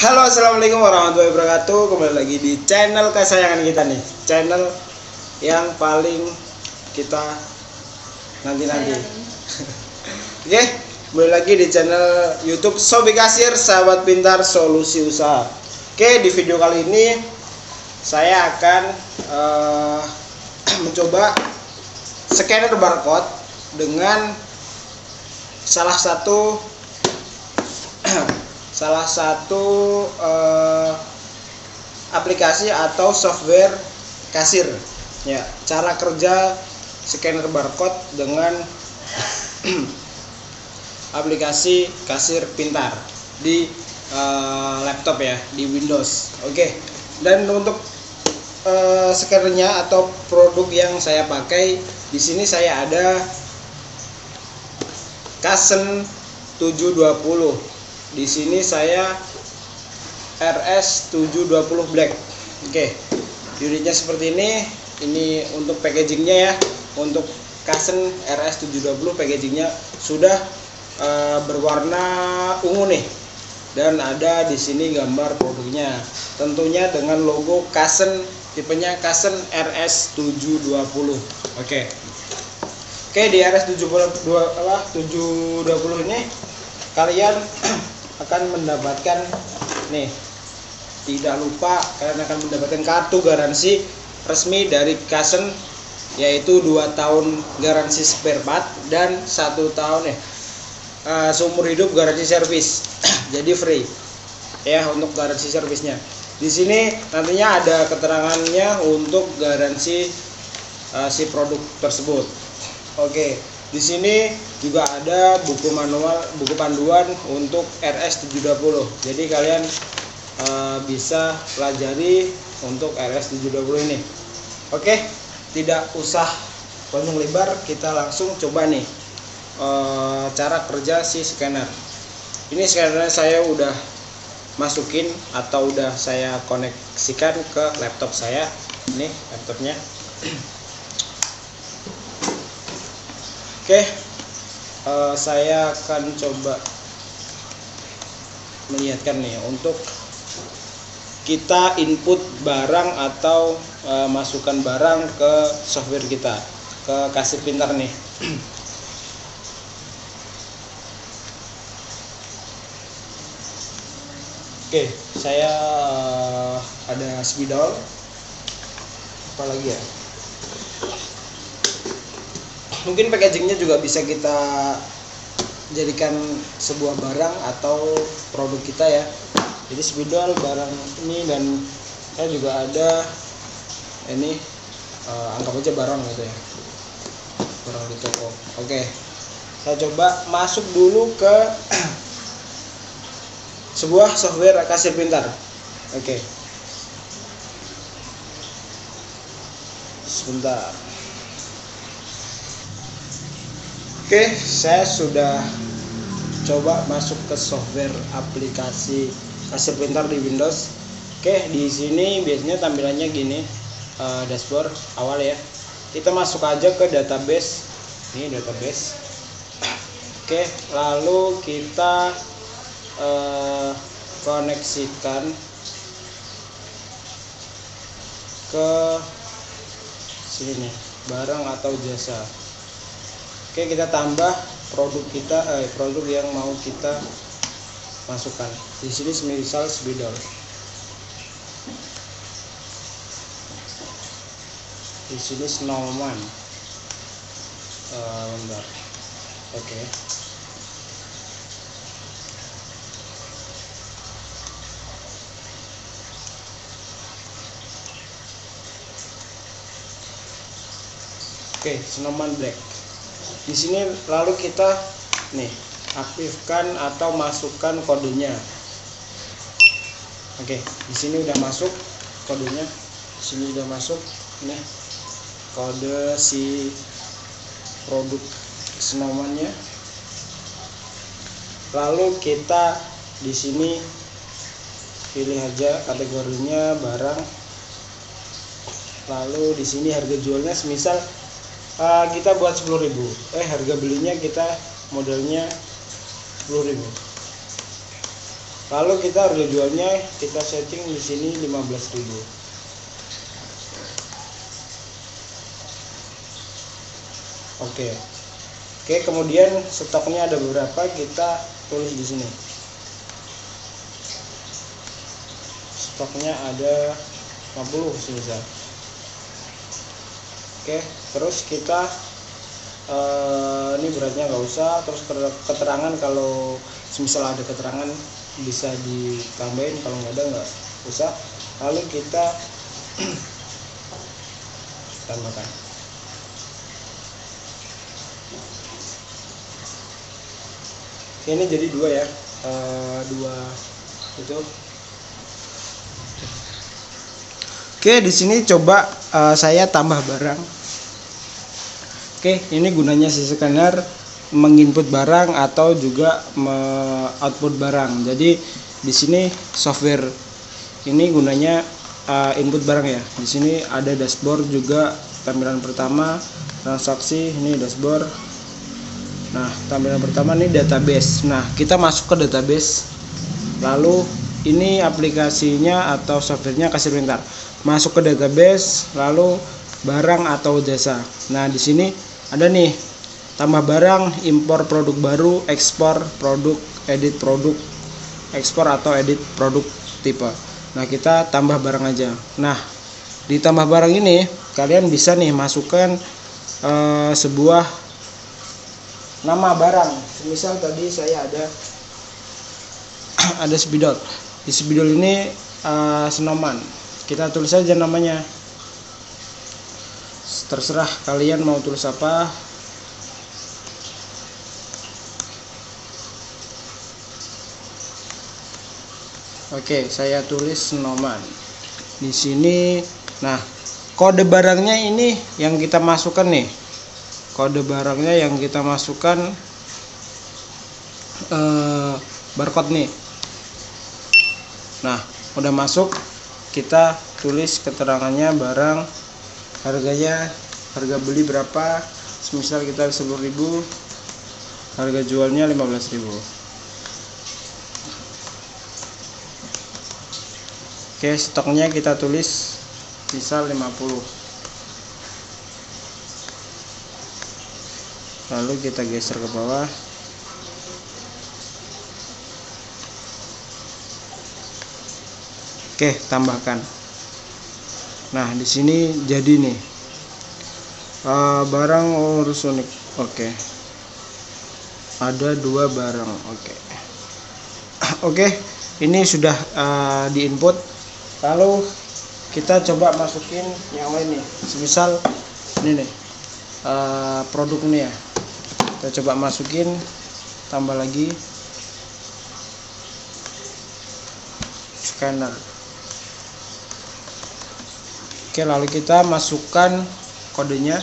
Halo, assalamualaikum warahmatullahi wabarakatuh. Kembali lagi di channel kesayangan kita nih, channel yang paling kita nanti-nanti. Oke, kembali lagi di channel YouTube Sobi Kasir, sahabat pintar solusi usaha. Oke, di video kali ini saya akan mencoba scanner barcode dengan salah satu aplikasi atau software kasir. Ya, cara kerja scanner barcode dengan aplikasi kasir pintar di laptop ya, di Windows. Oke. Dan untuk scannernya atau produk yang saya pakai di sini, saya ada Kasen 720. Di sini saya RS720 Black. Oke, unitnya seperti ini. Ini untuk packagingnya ya. Untuk Kasen RS720 packagingnya sudah berwarna ungu nih. Dan ada di sini gambar produknya. Tentunya dengan logo Kasen, tipenya Kasen RS720. Oke, di RS720 ini kalian akan mendapatkan nih, tidak lupa kalian akan mendapatkan kartu garansi resmi dari Kasen, yaitu 2 tahun garansi spare part dan 1 tahun seumur hidup garansi servis. Jadi free ya untuk garansi servisnya. Di sini nantinya ada keterangannya untuk garansi si produk tersebut. Oke, di sini juga ada buku manual, buku panduan untuk RS720. Jadi kalian bisa pelajari untuk RS720 ini. Oke, tidak usah panjang lebar, kita langsung coba nih cara kerja si scanner. Ini scannernya saya udah masukin atau udah saya koneksikan ke laptop saya. Ini laptopnya. Oke, saya akan coba melihatkan nih untuk kita input barang atau masukkan barang ke software kita, ke kasir pintar nih. Oke, saya ada spidol, apa lagi ya? Mungkin packagingnya juga bisa kita jadikan sebuah barang atau produk kita ya. Jadi spidol barang ini, dan saya juga ada ini, anggap aja barang gitu ya, barang di toko. Oke, saya coba masuk dulu ke sebuah software kasir pintar. Oke, sebentar. Oke, saya sudah coba masuk ke software aplikasi kasir pintar di Windows. Oke, di sini biasanya tampilannya gini, dashboard awal ya. Kita masuk aja ke database. Ini database. Oke, lalu kita koneksikan ke sini nih, barang atau jasa. Oke, kita tambah produk kita, produk yang mau kita masukkan. Di sini misal spidol. Di sini snowman. Bentar. Oke. Oke, snowman black. Di sini lalu kita nih aktifkan atau masukkan kodenya. Oke, di sini udah masuk kodenya. Di sini udah masuk nih kode si produk snowman-nya. Lalu kita di sini pilih aja kategorinya barang. Lalu di sini harga jualnya semisal kita buat 10.000, harga belinya kita modalnya 10.000. Lalu kita harga jualnya kita setting di sini 15.000. Oke, kemudian stoknya ada beberapa, kita tulis di sini. Stoknya ada 50 misal. Oke, terus kita ini beratnya nggak usah, terus keterangan kalau misal ada keterangan bisa ditambahin, kalau nggak ada nggak usah. Lalu kita tambahkan. Ini jadi dua ya, dua itu. Oke, di sini coba saya tambah barang. Oke, ini gunanya si scanner menginput barang atau juga output barang. Jadi di sini software ini gunanya input barang ya. Di sini ada dashboard juga, tampilan pertama transaksi, ini dashboard. Nah, tampilan pertama ini database. Nah, kita masuk ke database. Lalu ini aplikasinya atau softwarenya kasir pintar. Masuk ke database, lalu barang atau jasa. Nah, di sini ada nih tambah barang, impor produk baru, ekspor produk, edit produk, ekspor atau edit produk tipe. Nah, kita tambah barang aja. Nah, di tambah barang ini kalian bisa nih masukkan sebuah nama barang. Misal tadi saya ada spidol. Di spidol ini Snowman. Kita tulis aja namanya. Terserah kalian mau tulis apa. Oke, saya tulis Snowman. Di sini, nah, kode barangnya ini yang kita masukkan nih. Kode barangnya yang kita masukkan barcode nih. Nah, udah masuk, kita tulis keterangannya barang, harganya, harga beli berapa, misal kita 10.000, harga jualnya 15.000. Oke, stoknya kita tulis misal 50. Lalu kita geser ke bawah. Oke, tambahkan. Nah, di sini jadi nih barang urus unik. Oke, ada 2 barang. Oke, ini sudah diinput. Lalu kita coba masukin yang lain nih. Semisal ini nih produk ini ya. Kita coba masukin, tambah lagi scanner. Oke, lalu kita masukkan kodenya,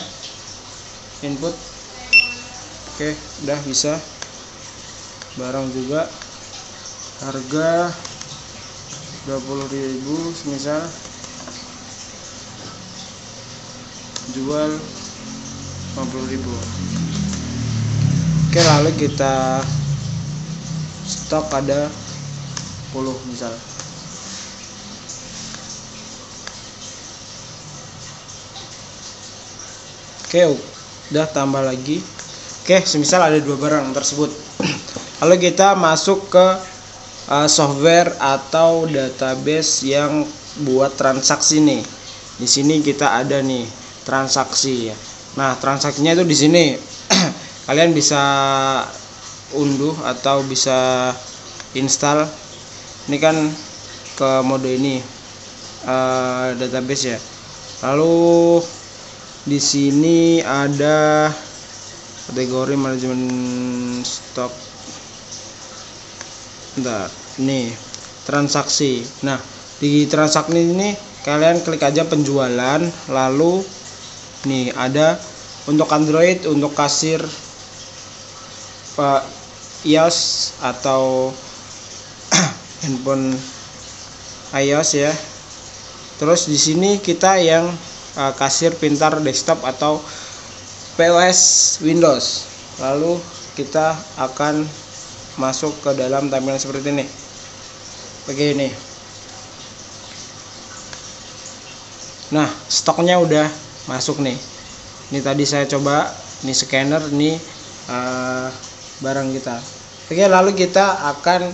input. Oke, udah bisa. Barang juga, harga 20.000 semisal, jual 50.000. Oke, lalu kita stok ada 10 misal. Oke, udah tambah lagi. Oke, semisal ada 2 barang tersebut. Lalu kita masuk ke software atau database yang buat transaksi nih. Di sini kita ada nih transaksi ya. Nah, transaksinya itu di sini. Kalian bisa unduh atau bisa install. Ini kan ke mode ini database ya. Lalu di sini ada kategori manajemen stok. Bentar, nih transaksi. Nah, di transaksi ini kalian klik aja penjualan, lalu nih ada untuk Android, untuk kasir iOS atau handphone iOS ya. Terus di sini kita yang kasir pintar desktop atau POS Windows. Lalu kita akan masuk ke dalam tampilan seperti ini. begini. Nah, stoknya udah masuk nih. Ini tadi saya coba, ini scanner, ini barang kita. Oke, lalu kita akan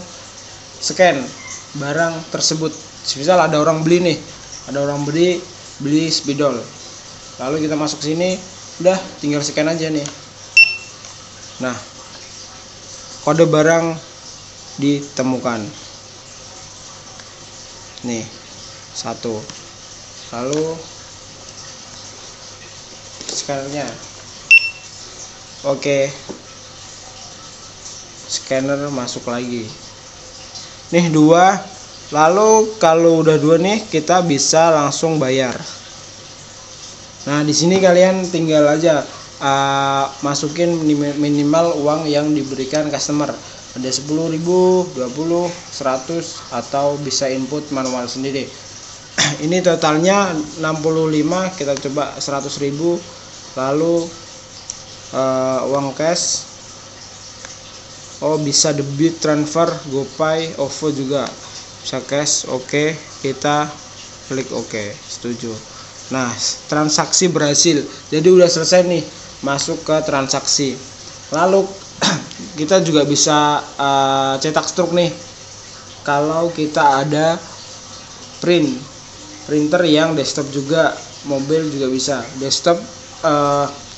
scan barang tersebut. Misal ada orang beli nih, ada orang beli spidol. Lalu kita masuk sini, udah tinggal scan aja nih. Nah, kode barang ditemukan. Nih, 1. Lalu scannernya. Oke. Scanner masuk lagi. Nih 2. Lalu kalau udah 2 nih, kita bisa langsung bayar. Nah, di sini kalian tinggal aja masukin minimal uang yang diberikan customer. Ada 10.000, 20, 100, atau bisa input manual sendiri. Ini totalnya 65, kita coba 100.000. Lalu uang cash. Oh, bisa debit, transfer, GoPay, OVO juga bisa cash. Oke, kita klik oke, setuju. Nah, transaksi berhasil. Jadi udah selesai nih, masuk ke transaksi. Lalu kita juga bisa cetak struk nih. Kalau kita ada printer yang desktop juga, mobil juga bisa. Desktop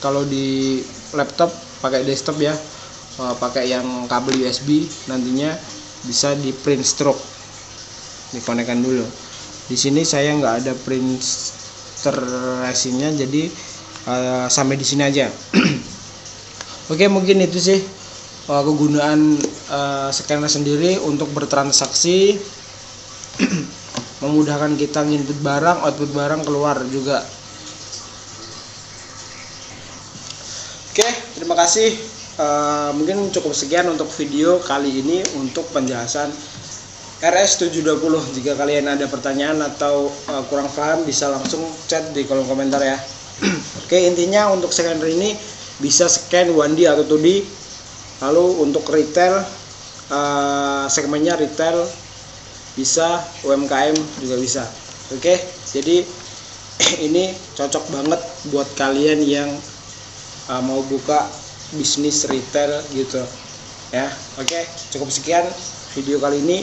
kalau di laptop pakai desktop ya, pakai yang kabel USB, nantinya bisa di print struk. Dikonekkan dulu. Di sini saya nggak ada printer resinnya, jadi sampai di sini aja. Oke, mungkin itu sih kegunaan scanner sendiri untuk bertransaksi. Memudahkan kita nginput barang, output barang keluar juga. Oke, terima kasih. Mungkin cukup sekian untuk video kali ini untuk penjelasan RS720. Jika kalian ada pertanyaan atau kurang paham, bisa langsung chat di kolom komentar ya. Oke, intinya untuk scanner ini bisa scan 1D atau 2D. Lalu untuk retail, segmennya retail, bisa UMKM juga bisa. Oke, jadi ini cocok banget buat kalian yang mau buka bisnis retail gitu ya. Oke, cukup sekian video kali ini.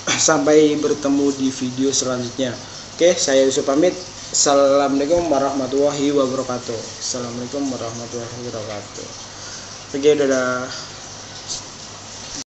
Sampai bertemu di video selanjutnya. Oke, saya Yusuf pamit. Assalamualaikum warahmatullahi wabarakatuh. Assalamualaikum warahmatullahi wabarakatuh. Oke, dadah.